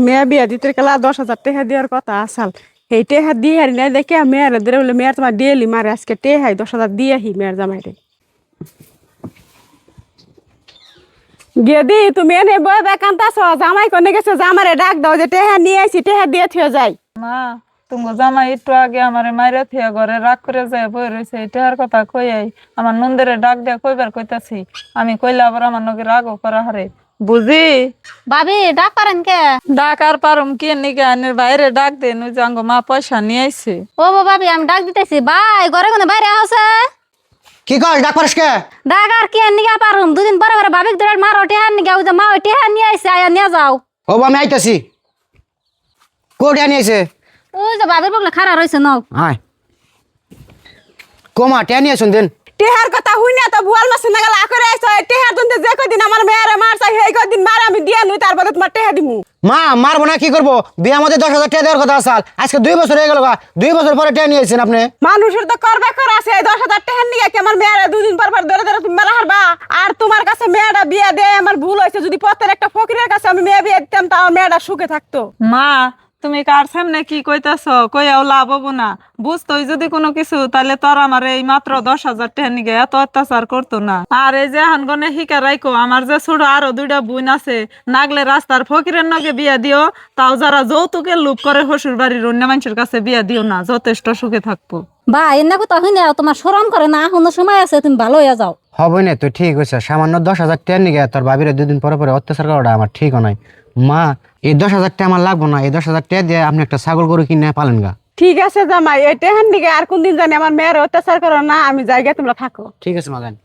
মেয়ে বিয়া দিতে গেলা 10,000 টাকা দেওয়ার কথা আসাল এই টাকা দিয়ে হারি নাই দেখে মেয়ের ধরে বলে মেয়ের তোমার ডেলি মারে আজকে টেহাই 10,000 দিয়ে আহি মেয়ের জামাইরে গেদি তুমি এনে বই বেকান্ত আছো জামাই কোনে গেছে জামারে ডাক দাও যে টেহা নিয়ে আইছি টেহা দিয়ে থিয়ে যাই মা তুমি জামাই একটু আগে আমারে মাইরা থিয়া ঘরে রাগ করে যায় বই রয়েছে এটার কথা কইয়াই আমার নন্দেরে ডাক দিয়া কইবার কইতাছি আমি কইলে আবার আমার নগে রাগও করা হারে বুঝি ভাবি ডাক পারেন কে? ডাক আর পারুম কি নিকে আনের বাইরে ডাক দেন ওই যে আঙ্গ মা পয়সা নিয়ে আইছে ও ভাবি আমি ডাক দিতেছি ভাই ঘরে কোনে বাইরে আছে কি কস ডাক পারিস কে? ডাক আর কি নিগা পারুম দুদিন পরে পরে ভাবিক ধরে মার ওঠে নিগা ওই যে মা ওঠে নিয়ে আইছে আয়া নিয়ে যাও ও আমি আইতাছি কোটে নিয়েছে ওই যে ভাবির বগলে খাড়া রইছে নাও আয় কোমা টেয়া নিয়ে শুন দেন টেহার কথা হই না তো বুয়াল মাছ না গেল করে আইছো টেহার জন্য যে কদিন আমার মেয়েরে মার চাই সেই কদিন মার আমি দিয়া নই তার বদলে তোমার টেহা দিমু মা মারবো না কি করবো বিয়ে আমাদের 10,000 টাকা দেওয়ার কথা আসাল আজকে 2 বছর হয়ে গেল 2 বছর পরে টেয়া নিয়েছেন আপনি মানুষের তো করবে করে আছে 10,000 টাকা নিয়ে কি আমার মেয়েরে দুদিন পর পর ধরে ধরে তুমি মেলা হারবা আর তোমার কাছে মেয়েটা বিয়া দেয় আমার ভুল হয়েছে যদি পথের একটা ফকিরের কাছে আমি মেয়ে বিয়ে দিতাম তা আমার মেয়েটা সুখে থাকতো মা তুমি কার সামনে কি কইতাছ কইয়াও লাভ হবো না বুঝতোই যদি কোনো কিছু তাহলে তোর আমার এই মাত্র 10,000 টাকা নিগে এত অত্যাচার করতো না আর এই যে হানগনে হিকা রাইকো আমার যে ছোট আরো 2টা বোন আছে নাগলে রাস্তার ফকিরের নগে বিয়া দিও তাও যারা যৌতুকের লোভ করে শ্বশুর বাড়ির অন্য মানুষের কাছে বিয়া দিও না যথেষ্ট সুখে থাকবো ভাই এনে কথা হই না তোমার শরম করে না এখনো সময় আছে তুমি ভালো হইয়া যাও হবে না তো ঠিক হয়েছে সামান্য 10,000 টাকা নিয়ে তোর ভাবিরে 2 দিন পরে পরে অত্যাচার করাটা আমার ঠিক নাই মা এই 10,000 টাকা আমার লাগবো না এই 10,000 টাকা দিয়ে আপনি একটা ছাগল গরু কিনে পালেন গা ঠিক আছে জামাই এই টেহার নিগে আর কোন দিন জানি আমার মেয়ের অত্যাচার করো না আমি জায়গায় তোমরা থাকো ঠিক আছে মা জান